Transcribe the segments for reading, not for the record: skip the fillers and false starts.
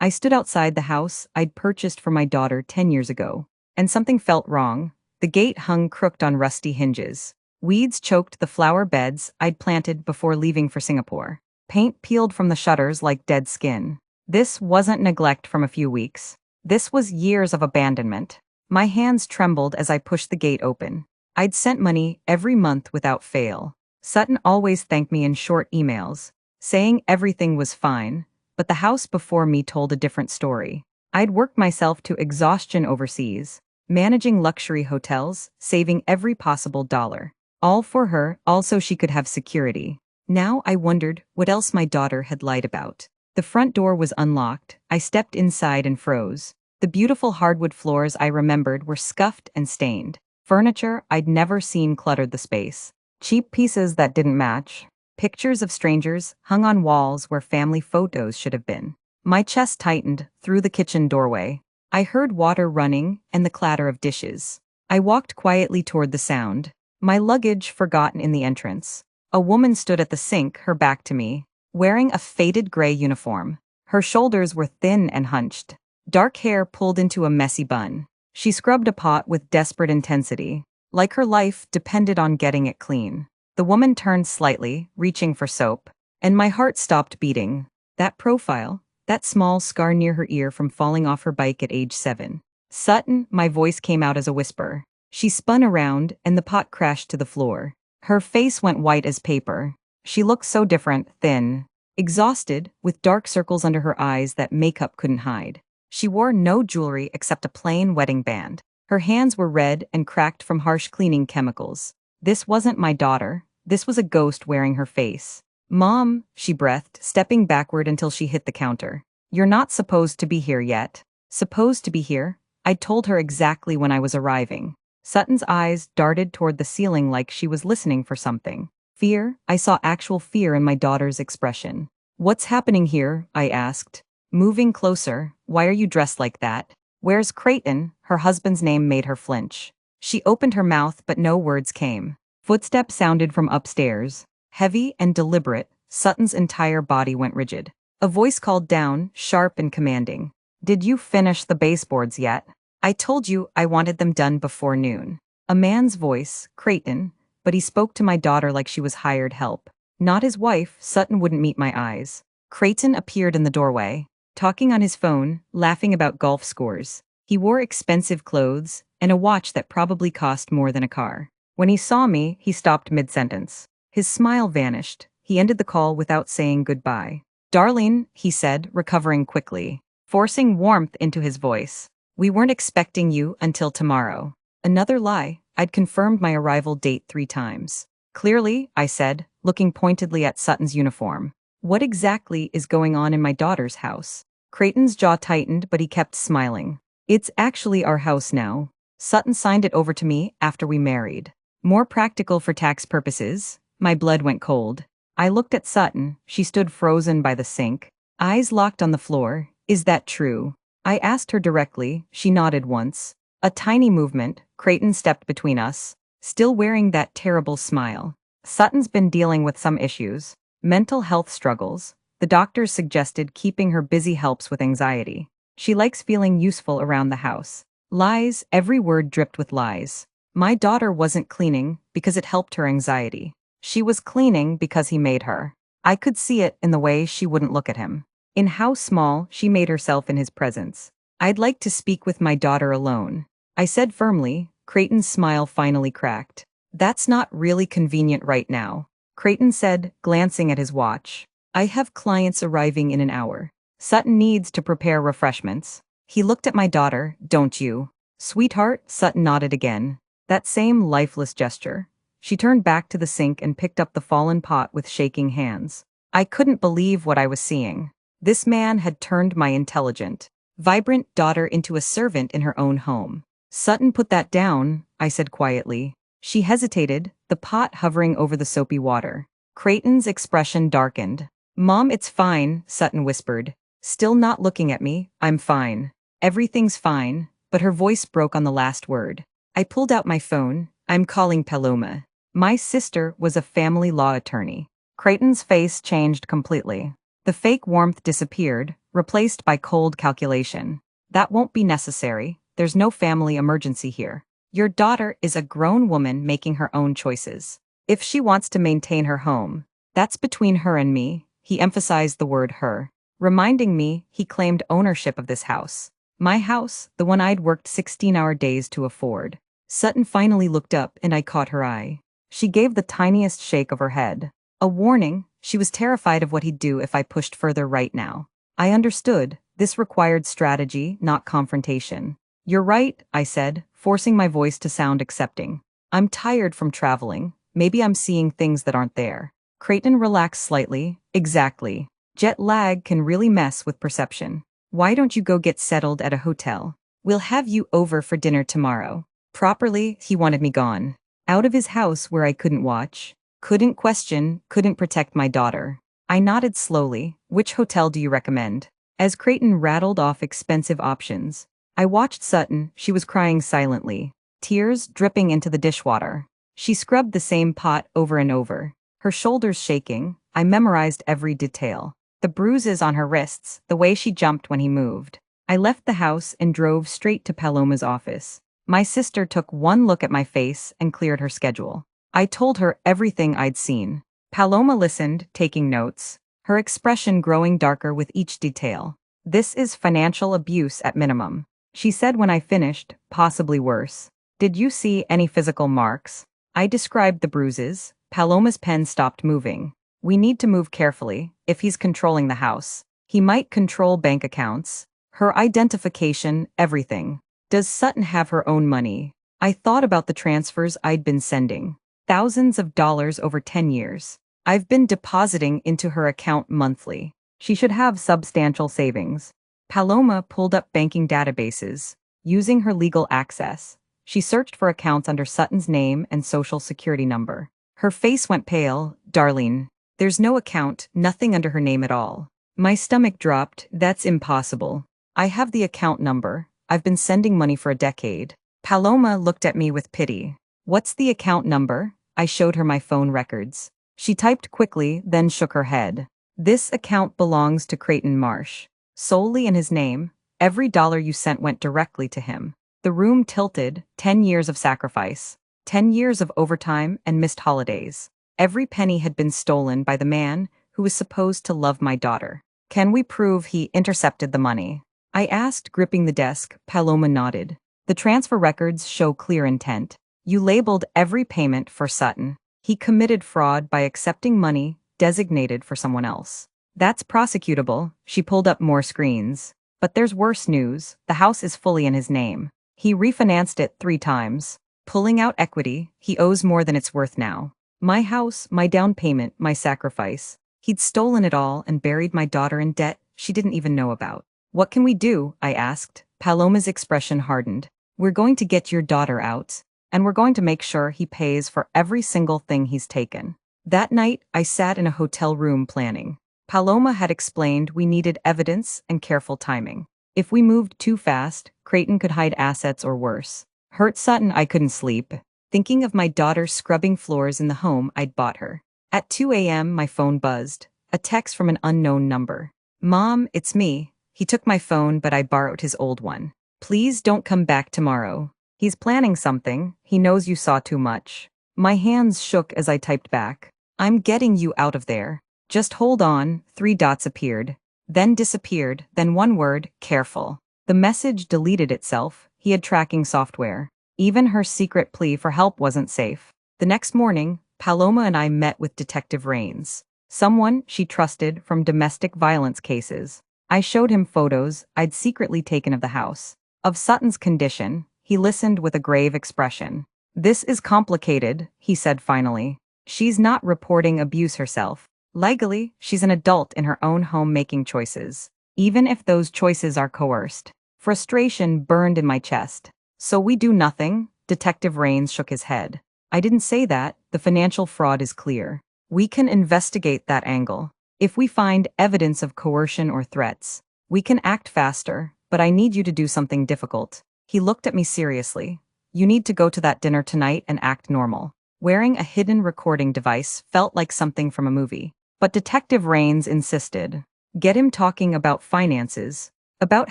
I stood outside the house I'd purchased for my daughter 10 years ago, and something felt wrong. The gate hung crooked on rusty hinges. Weeds choked the flower beds I'd planted before leaving for Singapore. Paint peeled from the shutters like dead skin. This wasn't neglect from a few weeks. This was years of abandonment. My hands trembled as I pushed the gate open. I'd sent money every month without fail. Sutton always thanked me in short emails, saying everything was fine, but the house before me told a different story. I'd worked myself to exhaustion overseas, managing luxury hotels, saving every possible dollar. All for her, all so she could have security. Now I wondered what else my daughter had lied about. The front door was unlocked. I stepped inside and froze. The beautiful hardwood floors I remembered were scuffed and stained. Furniture I'd never seen cluttered the space. Cheap pieces that didn't match. Pictures of strangers hung on walls where family photos should have been. My chest tightened through the kitchen doorway. I heard water running and the clatter of dishes. I walked quietly toward the sound, my luggage forgotten in the entrance. A woman stood at the sink, her back to me, wearing a faded gray uniform. Her shoulders were thin and hunched, dark hair pulled into a messy bun. She scrubbed a pot with desperate intensity, like her life depended on getting it clean. The woman turned slightly, reaching for soap, and my heart stopped beating. That profile, that small scar near her ear from falling off her bike at age 7. Sutton, my voice came out as a whisper. She spun around, and the pot crashed to the floor. Her face went white as paper. She looked so different, thin, exhausted, with dark circles under her eyes that makeup couldn't hide. She wore no jewelry except a plain wedding band. Her hands were red and cracked from harsh cleaning chemicals. This wasn't my daughter. This was a ghost wearing her face. "Mom," she breathed, stepping backward until she hit the counter. "You're not supposed to be here yet." Supposed to be here? I'd told her exactly when I was arriving. Sutton's eyes darted toward the ceiling like she was listening for something. Fear? I saw actual fear in my daughter's expression. "What's happening here?" I asked, moving closer. "Why are you dressed like that? Where's Creighton?" Her husband's name made her flinch. She opened her mouth, but no words came. Footsteps sounded from upstairs. Heavy and deliberate, Sutton's entire body went rigid. A voice called down, sharp and commanding. "Did you finish the baseboards yet? I told you I wanted them done before noon." A man's voice, Creighton, but he spoke to my daughter like she was hired help. Not his wife. Sutton wouldn't meet my eyes. Creighton appeared in the doorway, talking on his phone, laughing about golf scores. He wore expensive clothes and a watch that probably cost more than a car. When he saw me, he stopped mid-sentence. His smile vanished. He ended the call without saying goodbye. "Darling," he said, recovering quickly, forcing warmth into his voice. "We weren't expecting you until tomorrow." Another lie. I'd confirmed my arrival date 3 times. "Clearly," I said, looking pointedly at Sutton's uniform. "What exactly is going on in my daughter's house?" Creighton's jaw tightened, but he kept smiling. "It's actually our house now. Sutton signed it over to me after we married. More practical for tax purposes." My blood went cold. I looked at Sutton. She stood frozen by the sink, eyes locked on the floor. "Is that true?" I asked her directly. She nodded once. A tiny movement. Creighton stepped between us, still wearing that terrible smile. "Sutton's been dealing with some issues. Mental health struggles. The doctors suggested keeping her busy helps with anxiety. She likes feeling useful around the house." Lies. Every word dripped with lies. My daughter wasn't cleaning because it helped her anxiety. She was cleaning because he made her. I could see it in the way she wouldn't look at him, in how small she made herself in his presence. "I'd like to speak with my daughter alone," I said firmly. Creighton's smile finally cracked. "That's not really convenient right now," Creighton said, glancing at his watch. "I have clients arriving in an hour. Sutton needs to prepare refreshments." He looked at my daughter. "Don't you?" "Sweetheart," Sutton nodded again. That same lifeless gesture. She turned back to the sink and picked up the fallen pot with shaking hands. I couldn't believe what I was seeing. This man had turned my intelligent, vibrant daughter into a servant in her own home. "Sutton, put that down," I said quietly. She hesitated, the pot hovering over the soapy water. Creighton's expression darkened. "Mom, it's fine," Sutton whispered, still not looking at me. "I'm fine. Everything's fine," but her voice broke on the last word. I pulled out my phone. "I'm calling Paloma." My sister was a family law attorney. Creighton's face changed completely. The fake warmth disappeared. replaced by cold calculation. That won't be necessary, there's no family emergency here. Your daughter is a grown woman making her own choices. If she wants to maintain her home, that's between her and me. He emphasized the word her, reminding me he claimed ownership of this house. My house, the one I'd worked 16-hour days to afford. Sutton finally looked up and I caught her eye. She gave the tiniest shake of her head. A warning, she was terrified of what he'd do if I pushed further right now. I understood, this required strategy, not confrontation. You're right, I said, forcing my voice to sound accepting. I'm tired from traveling. Maybe I'm seeing things that aren't there. Creighton relaxed slightly. Exactly. Jet lag can really mess with perception. Why don't you go get settled at a hotel? We'll have you over for dinner tomorrow. Properly, he wanted me gone. Out of his house where I couldn't watch, couldn't question, couldn't protect my daughter. I nodded slowly. Which hotel do you recommend? As Creighton rattled off expensive options, I watched Sutton. She was crying silently, tears dripping into the dishwater. She scrubbed the same pot over and over, her shoulders shaking. I memorized every detail. The bruises on her wrists, the way she jumped when he moved. I left the house and drove straight to Paloma's office. My sister took one look at my face and cleared her schedule. I told her everything I'd seen. Paloma listened, taking notes, her expression growing darker with each detail. This is financial abuse at minimum, she said when I finished, possibly worse. Did you see any physical marks? I described the bruises. Paloma's pen stopped moving. We need to move carefully. If he's controlling the house, he might control bank accounts, her identification, everything. Does Sutton have her own money? I thought about the transfers I'd been sending. Thousands of dollars over 10 years. I've been depositing into her account monthly. She should have substantial savings. Paloma pulled up banking databases, using her legal access. She searched for accounts under Sutton's name and social security number. Her face went pale. Darlene, there's no account, nothing under her name at all. My stomach dropped. That's impossible. I have the account number. I've been sending money for a decade. Paloma looked at me with pity. What's the account number? I showed her my phone records. She typed quickly, then shook her head. This account belongs to Creighton Marsh. Solely in his name. Every dollar you sent went directly to him. The room tilted. 10 years of sacrifice. 10 years of overtime and missed holidays. Every penny had been stolen by the man who was supposed to love my daughter. Can we prove he intercepted the money? I asked, gripping the desk. Paloma nodded. The transfer records show clear intent. You labeled every payment for Sutton. He committed fraud by accepting money designated for someone else. That's prosecutable. She pulled up more screens. But there's worse news. The house is fully in his name. He refinanced it 3 times. Pulling out equity, he owes more than it's worth now. My house, my down payment, my sacrifice. He'd stolen it all and buried my daughter in debt she didn't even know about. What can we do? I asked. Paloma's expression hardened. We're going to get your daughter out, and we're going to make sure he pays for every single thing he's taken. That night, I sat in a hotel room planning. Paloma had explained we needed evidence and careful timing. If we moved too fast, Creighton could hide assets or worse. Hurt Sutton. I couldn't sleep, thinking of my daughter scrubbing floors in the home I'd bought her. At 2 a.m. my phone buzzed. A text from an unknown number. Mom, it's me. He took my phone, but I borrowed his old one. Please don't come back tomorrow. He's planning something. He knows you saw too much. My hands shook as I typed back. I'm getting you out of there. Just hold on. 3 dots appeared, then disappeared, then one word, careful. The message deleted itself. He had tracking software. Even her secret plea for help wasn't safe. The next morning, Paloma and I met with Detective Rains, someone she trusted from domestic violence cases. I showed him photos I'd secretly taken of the house. Of Sutton's condition, he listened with a grave expression. This is complicated, he said finally. She's not reporting abuse herself. Legally, she's an adult in her own home making choices, even if those choices are coerced. Frustration burned in my chest. So we do nothing? Detective Rains shook his head. I didn't say that. The financial fraud is clear. We can investigate that angle. If we find evidence of coercion or threats, we can act faster, but I need you to do something difficult. He looked at me seriously. You need to go to that dinner tonight and act normal. Wearing a hidden recording device felt like something from a movie. But Detective Rains insisted. Get him talking about finances, about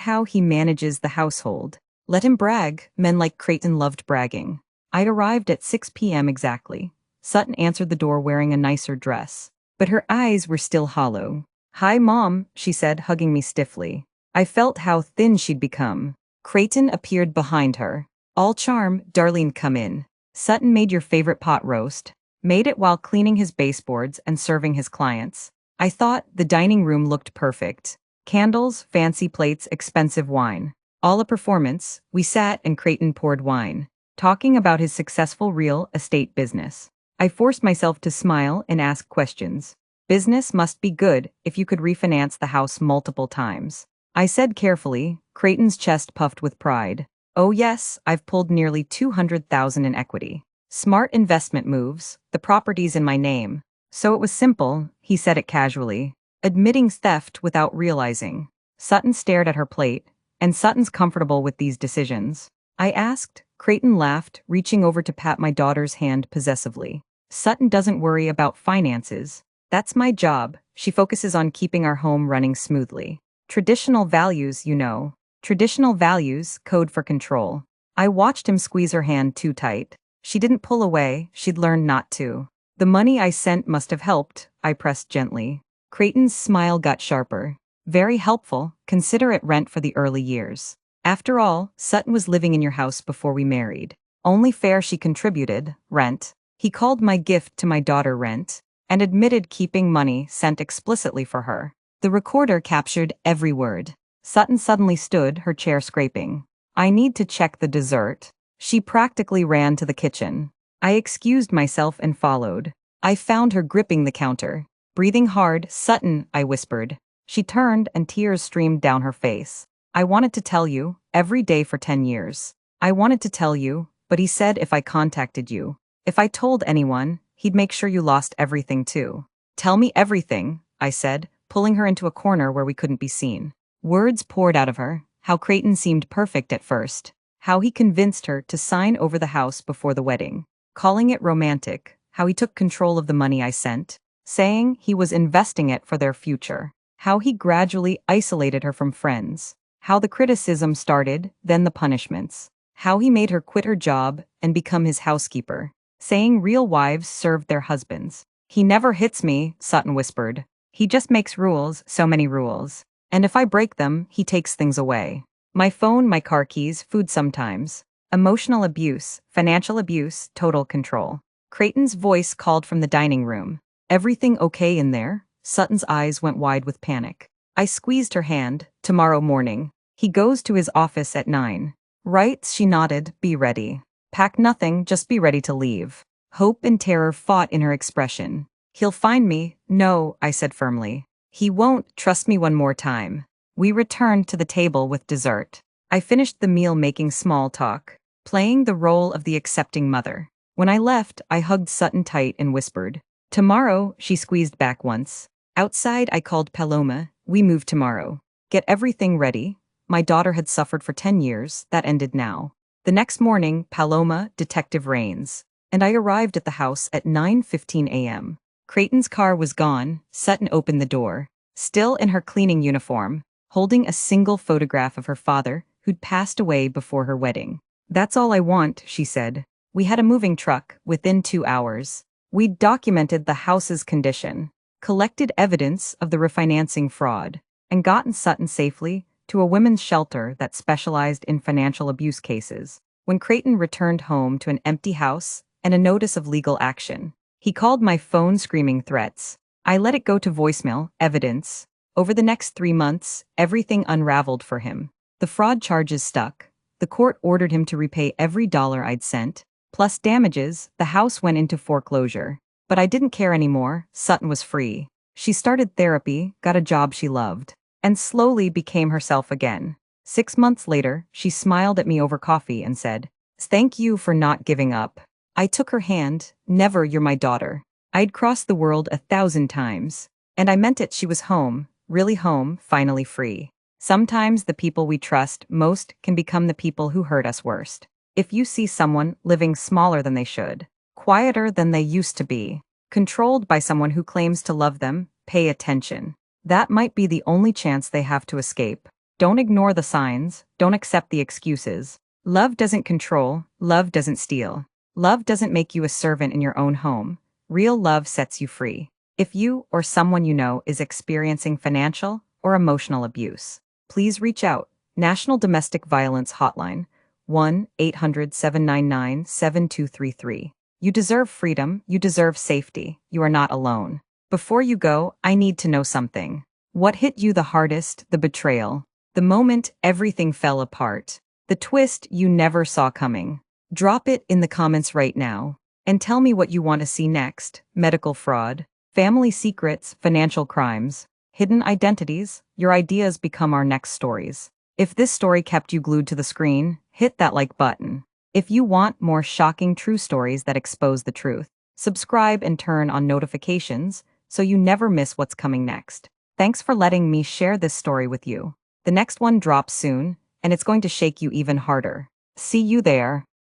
how he manages the household. Let him brag, men like Creighton loved bragging. I'd arrived at 6 p.m. exactly. Sutton answered the door wearing a nicer dress, but her eyes were still hollow. "Hi, Mom," she said, hugging me stiffly. I felt how thin she'd become. Creighton appeared behind her. "All charm, Darlene, come in. Sutton made your favorite pot roast." Made it while cleaning his baseboards and serving his clients. I thought the dining room looked perfect. Candles, fancy plates, expensive wine. All a performance. We sat and Creighton poured wine, talking about his successful real estate business. I forced myself to smile and ask questions. Business must be good if you could refinance the house multiple times. I said carefully. Creighton's chest puffed with pride. "Oh yes, I've pulled nearly 200,000 in equity. Smart investment moves, the property's in my name." "So it was simple," he said it casually, admitting theft without realizing. Sutton stared at her plate, and Sutton's comfortable with these decisions. I asked. Creighton laughed, reaching over to pat my daughter's hand possessively. "Sutton doesn't worry about finances. That's my job. She focuses on keeping our home running smoothly. Traditional values, you know." Traditional values, code for control. I watched him squeeze her hand too tight. She didn't pull away, she'd learned not to. "The money I sent must have helped," I pressed gently. Creighton's smile got sharper. "Very helpful, consider it rent for the early years. After all, Sutton was living in your house before we married. Only fair she contributed, rent." He called my gift to my daughter rent, and admitted keeping money sent explicitly for her. The recorder captured every word. Sutton suddenly stood, her chair scraping. "I need to check the dessert." She practically ran to the kitchen. I excused myself and followed. I found her gripping the counter. Breathing hard. "Sutton," I whispered. She turned and tears streamed down her face. "I wanted to tell you, every day for 10 years. I wanted to tell you, but he said if I contacted you, if I told anyone, he'd make sure you lost everything too." "Tell me everything," I said, pulling her into a corner where we couldn't be seen. Words poured out of her. How Creighton seemed perfect at first. How he convinced her to sign over the house before the wedding. Calling it romantic. How he took control of the money I sent, saying he was investing it for their future. How he gradually isolated her from friends. How the criticism started, then the punishments. How he made her quit her job and become his housekeeper, saying real wives served their husbands. "He never hits me," Sutton whispered. "He just makes rules, so many rules. And if I break them, he takes things away. My phone, my car keys, food sometimes. Emotional abuse, financial abuse, total control." Creighton's voice called from the dining room. "Everything okay in there?" Sutton's eyes went wide with panic. I squeezed her hand. "Tomorrow morning. He goes to his office at 9. "Right," she nodded. "Be ready. Pack nothing, just be ready to leave." Hope and terror fought in her expression. "He'll find me." "No," I said firmly. "He won't. Trust me one more time." We returned to the table with dessert. I finished the meal making small talk, playing the role of the accepting mother. When I left, I hugged Sutton tight and whispered. "Tomorrow," she squeezed back once. Outside, I called Paloma. "We move tomorrow. Get everything ready." My daughter had suffered for 10 years, that ended now. The next morning, Paloma, Detective Rains, and I arrived at the house at 9:15 a.m. Creighton's car was gone. Sutton opened the door, still in her cleaning uniform, holding a single photograph of her father, who'd passed away before her wedding. "That's all I want," she said. We had a moving truck within 2 hours. We'd documented the house's condition, collected evidence of the refinancing fraud, and gotten Sutton safely to a women's shelter that specialized in financial abuse cases. When Creighton returned home to an empty house and a notice of legal action, he called my phone screaming threats. I let it go to voicemail, evidence. Over the next 3 months, everything unraveled for him. The fraud charges stuck. The court ordered him to repay every dollar I'd sent, plus damages. The house went into foreclosure. But I didn't care anymore. Sutton was free. She started therapy, got a job she loved, and slowly became herself again. 6 months later, she smiled at me over coffee and said, "Thank you for not giving up." I took her hand. "Never, you're my daughter." I'd crossed the world 1,000 times. And I meant it. She was home, really home, finally free. Sometimes the people we trust most can become the people who hurt us worst. If you see someone living smaller than they should, quieter than they used to be, controlled by someone who claims to love them, pay attention. That might be the only chance they have to escape. Don't ignore the signs, don't accept the excuses. Love doesn't control, love doesn't steal. Love doesn't make you a servant in your own home. Real love sets you free. If you or someone you know is experiencing financial or emotional abuse, please reach out. National Domestic Violence Hotline, 1-800-799-7233. You deserve freedom, you deserve safety, you are not alone. Before you go, I need to know something. What hit you the hardest, the betrayal? The moment everything fell apart? The twist you never saw coming? Drop it in the comments right now. And tell me what you want to see next. Medical fraud, family secrets, financial crimes, hidden identities. Your ideas become our next stories. If this story kept you glued to the screen, hit that like button. If you want more shocking true stories that expose the truth, subscribe and turn on notifications so you never miss what's coming next. Thanks for letting me share this story with you. The next one drops soon, and it's going to shake you even harder. See you there.